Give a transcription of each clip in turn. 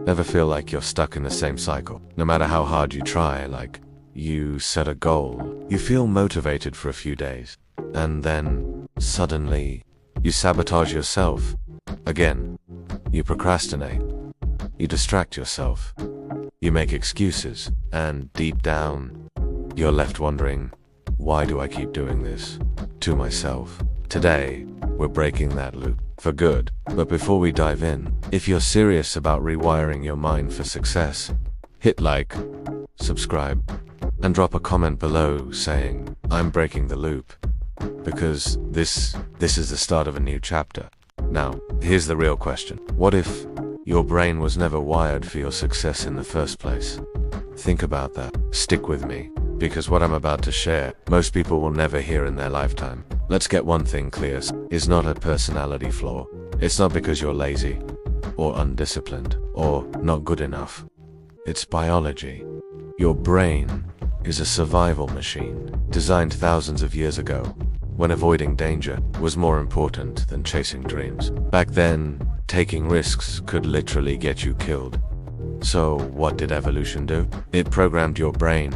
Ever feel like you're stuck in the same cycle? No matter how hard you try, like you set a goal, you feel motivated for a few days, and then suddenly you sabotage yourself. Again, you procrastinate, you distract yourself, you make excuses, and deep down, you're left wondering, why do I keep doing this to myself? Today, we're breaking that loop for good. But before we dive in, if you're serious about rewiring your mind for success, hit like, subscribe, and drop a comment below saying, I'm breaking the loop, because this is the start of a new chapter. Now, here's the real question. What if your brain was never wired for your success in the first place? Think about that. Stick with me, because what I'm about to share, most people will never hear in their lifetime. Let's get one thing clear. It's not a personality flaw. It's not because you're lazy, or undisciplined, or not good enough. It's biology. Your brain is a survival machine, designed thousands of years ago, when avoiding danger was more important than chasing dreams. Back then, taking risks could literally get you killed. So what did evolution do? It programmed your brain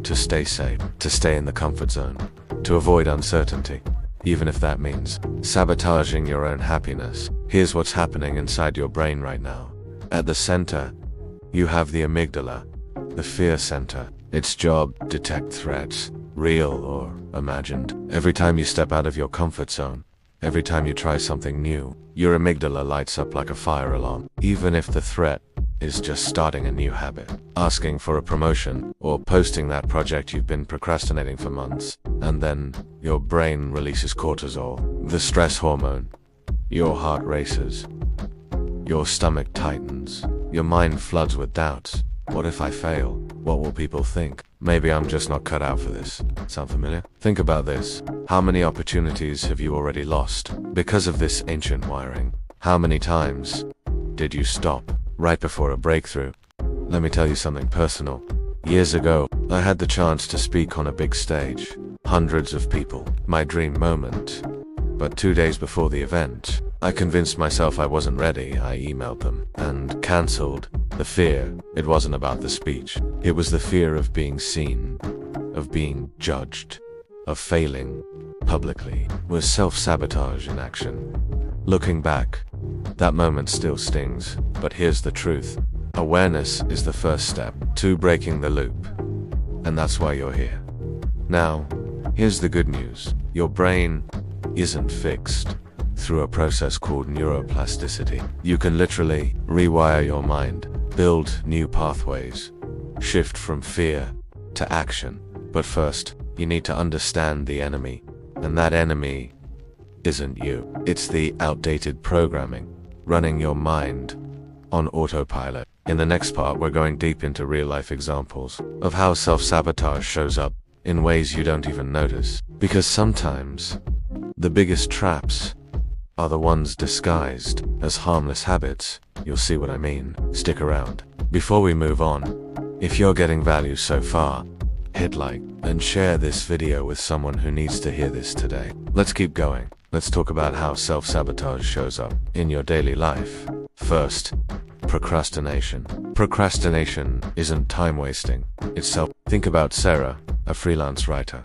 to stay safe, to stay in the comfort zone, to avoid uncertainty, even if that means sabotaging your own happiness. Here's what's happening inside your brain right now. At the center, you have the amygdala, the fear center. Its job, detect threats, real or imagined. Every time you step out of your comfort zone, every time you try something new, your amygdala lights up like a fire alarm. Even if the threat is just starting a new habit, asking for a promotion, or posting that project you've been procrastinating for months, and then your brain releases cortisol, the stress hormone. Your heart races, your stomach tightens, your mind floods with doubts. What if I fail? What will people think? Maybe I'm just not cut out for this. Sound familiar? Think about this. How many opportunities have you already lost because of this ancient wiring? How many times did you stop right before a breakthrough? Let me tell you something personal. Years ago, I had the chance to speak on a big stage. Hundreds of people. My dream moment. But 2 days before the event, I convinced myself I wasn't ready. I emailed them and cancelled. The fear, it wasn't about the speech. It was the fear of being seen, of being judged, of failing publicly. It was self-sabotage in action. Looking back, that moment still stings. But here's the truth. Awareness is the first step to breaking the loop. And that's why you're here. Now, here's the good news. Your brain isn't fixed through a process called neuroplasticity. You can literally rewire your mind, build new pathways, shift from fear to action. But first, you need to understand the enemy. And that enemy isn't you. It's the outdated programming running your mind on autopilot. In the next part, we're going deep into real-life examples of how self-sabotage shows up in ways you don't even notice. Because sometimes, the biggest traps are the ones disguised as harmless habits. You'll see what I mean. Stick around. Before we move on, if you're getting value so far, hit like and share this video with someone who needs to hear this today. Let's keep going. Let's talk about how self-sabotage shows up in your daily life. First, procrastination. Procrastination isn't time wasting. It's self. Think about Sarah, a freelance writer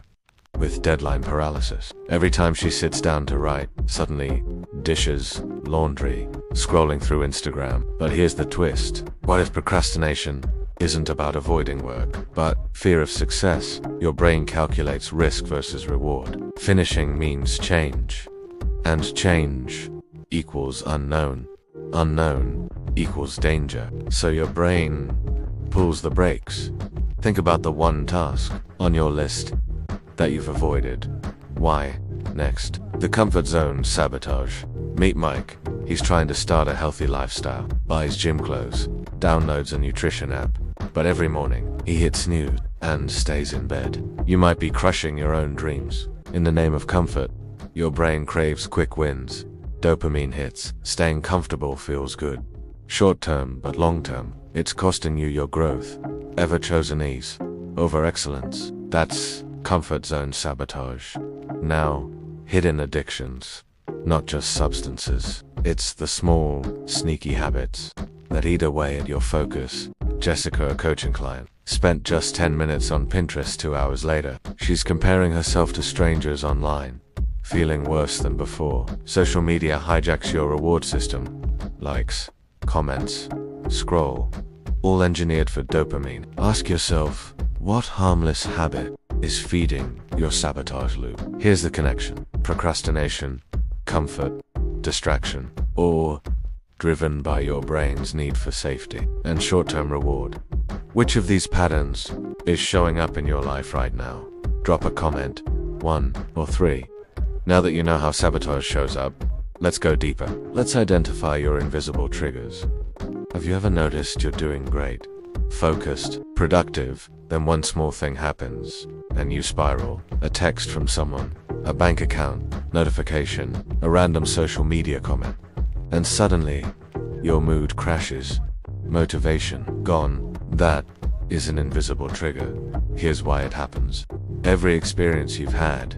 with deadline paralysis. Every time she sits down to write, suddenly dishes, laundry, scrolling through Instagram. But here's the twist. What if procrastination isn't about avoiding work, but fear of success? Your brain calculates risk versus reward. Finishing means change, and change equals unknown. Unknown equals danger. So your brain pulls the brakes. Think about the one task on your list that you've avoided. Why? Next, the comfort zone sabotage. Meet Mike. He's trying to start a healthy lifestyle, buys gym clothes, downloads a nutrition app, but every morning he hits snooze and stays in bed. You might be crushing your own dreams. In the name of comfort, your brain craves quick wins, dopamine hits. Staying comfortable feels good. Short term, but long term, it's costing you your growth. Ever chosen ease over excellence? That's comfort zone sabotage. Now, hidden addictions. Not just substances. It's the small, sneaky habits. that eat away at your focus. Jessica, a coaching client, spent just 10 minutes on Pinterest 2 hours later. She's comparing herself to strangers online, feeling worse than before. Social media hijacks your reward system. Likes, comments, scroll, all engineered for dopamine. Ask yourself, what harmless habit is feeding your sabotage loop? Here's the connection: procrastination, comfort, distraction, or driven by your brain's need for safety and short-term reward. Which of these patterns is showing up in your life right now? Drop a comment, 1 or 3. Now that you know how sabotage shows up, let's go deeper. Let's identify your invisible triggers. Have you ever noticed you're doing great, focused, productive, then one small thing happens and you spiral? A text from someone, a bank account, notification, a random social media comment, and suddenly your mood crashes, motivation gone. That is an invisible trigger. Here's why it happens. Every experience you've had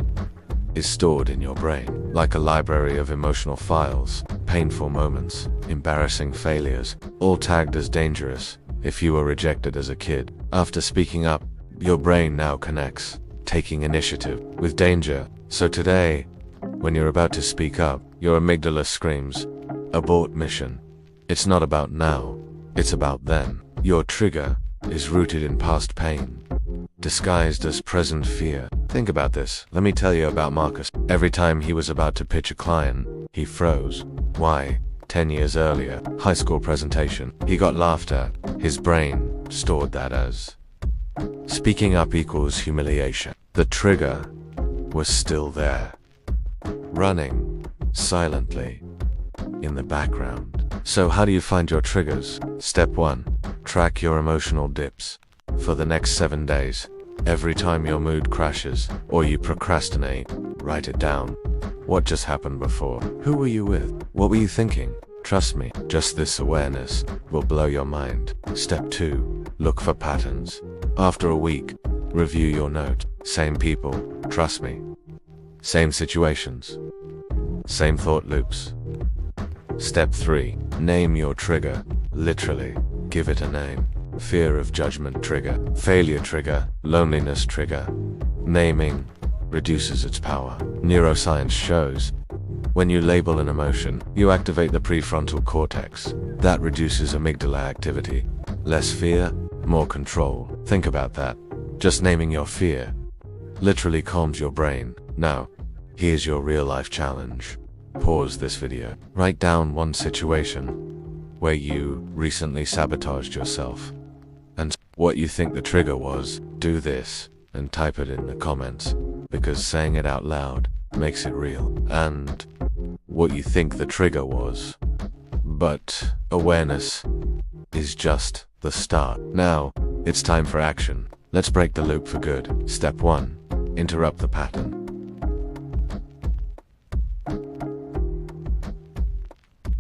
is stored in your brain, like a library of emotional files, painful moments, embarrassing failures, all tagged as dangerous. If you were rejected as a kid, after speaking up, your brain now connects taking initiative with danger. So today, when you're about to speak up, your amygdala screams, abort mission. It's not about now, it's about then. Your trigger is rooted in past pain, disguised as present fear. Think about this. Let me tell you about Marcus. Every time he was about to pitch a client, he froze. Why? 10 years earlier, high school presentation, he got laughed at. His brain stored that as speaking up equals humiliation. The trigger was still there, running silently in the background. So how do you find your triggers? Step 1. Track your emotional dips. For the next 7 days, every time your mood crashes or you procrastinate, write it down. What just happened before? Who were you with? What were you thinking? Trust me, just this awareness will blow your mind. Step 2. Look for patterns. After a week, review your note. Same people, trust me. Same situations. Same thought loops. Step 3. Name your trigger. Literally, give it a name. Fear of judgment trigger, failure trigger, loneliness trigger. Naming reduces its power. Neuroscience shows when you label an emotion, you activate the prefrontal cortex. That reduces amygdala activity. Less fear, more control. Think about that. Just naming your fear literally calms your brain. Now, here's your real-life challenge. Pause this video. Write down one situation where you recently sabotaged yourself and what you think the trigger was. Do this and type it in the comments, because saying it out loud makes it real. And what you think the trigger was. But awareness is just the start. Now, it's time for action. Let's break the loop for good. Step 1. Interrupt the pattern.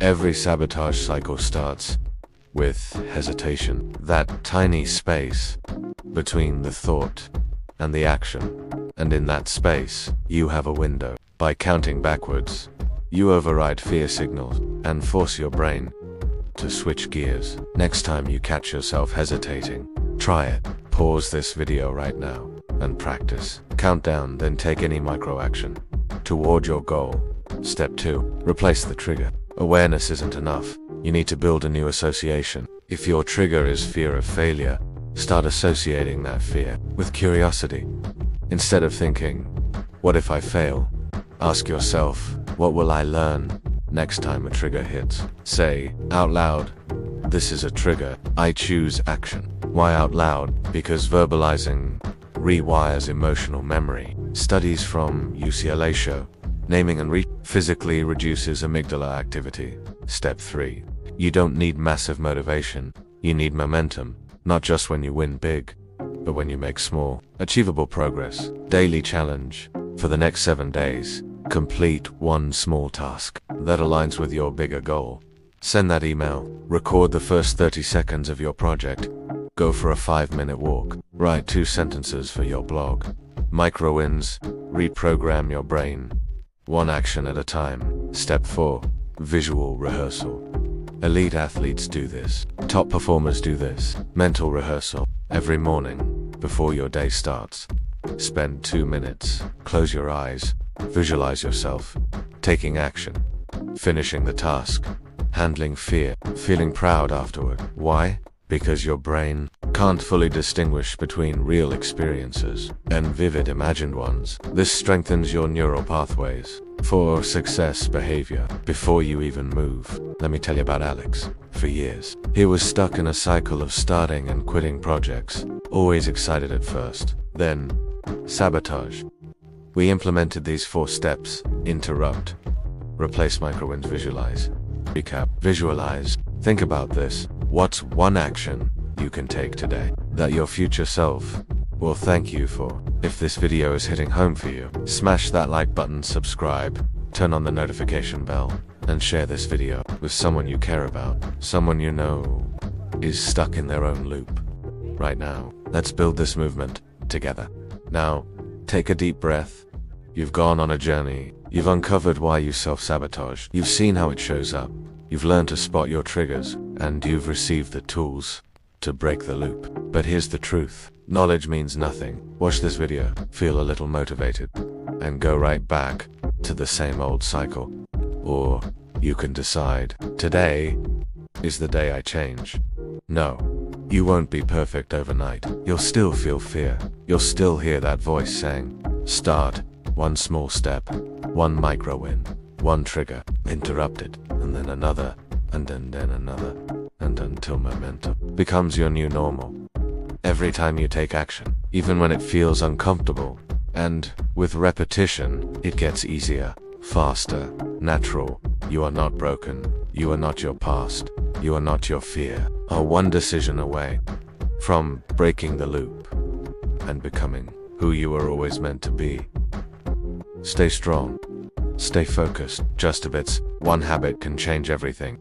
Every sabotage cycle starts with hesitation, that tiny space between the thought and the action. And in that space, you have a window. By counting backwards, you override fear signals and force your brain to switch gears. Next time you catch yourself hesitating, try it. Pause this video right now and practice. Count down, then take any micro action toward your goal. Step 2. Replace the trigger. Awareness isn't enough. You need to build a new association. If your trigger is fear of failure, start associating that fear with curiosity. Instead of thinking, what if I fail? Ask yourself, what will I learn next time a trigger hits? Say out loud, this is a trigger. I choose action. Why out loud? Because verbalizing rewires emotional memory. Studies from UCLA show naming and physically reduces amygdala activity. Step 3. You don't need massive motivation. You need momentum, not just when you win big, but when you make small, achievable progress. Daily challenge. For the next 7 days, complete one small task that aligns with your bigger goal. Send that email. Record the first 30 seconds of your project. Go for a 5-minute walk. Write 2 sentences for your blog. Micro wins. Reprogram your brain. One action at a time. Step 4. Visual rehearsal. Elite athletes do this. Top performers do this. Mental rehearsal. Every morning, before your day starts. Spend 2 minutes. Close your eyes. Visualize yourself. Taking action. Finishing the task. Handling fear. Feeling proud afterward. Why? Because your brain can't fully distinguish between real experiences and vivid imagined ones. This strengthens your neural pathways for success behavior before you even move. Let me tell you about Alex. For years, he was stuck in a cycle of starting and quitting projects, always excited at first, then sabotage. We implemented these 4 steps: interrupt, replace micro-wins, visualize, recap, visualize. Think about this. What's one action you can take today that your future self will thank you for? If this video is hitting home for you, smash that like button, subscribe, turn on the notification bell, and share this video with someone you care about, someone you know is stuck in their own loop right now. Let's build this movement together. Now, take a deep breath. You've gone on a journey. You've uncovered why you self-sabotage. You've seen how it shows up. You've learned to spot your triggers, and you've received the tools to break the loop. But here's the truth. Knowledge means nothing. Watch this video, feel a little motivated, and go right back to the same old cycle. Or you can decide, today is the day I change. No, you won't be perfect overnight. You'll still feel fear. You'll still hear that voice saying, start, one small step, one micro win, one trigger, interrupt it, and then another, and then another, and until momentum becomes your new normal. Every time you take action, even when it feels uncomfortable, and with repetition, it gets easier, faster, natural. You are not broken. You are not your past. You are not your fear. Are one decision away from breaking the loop and becoming who you were always meant to be. Stay strong. Stay focused. JustHabits. One habit can change everything.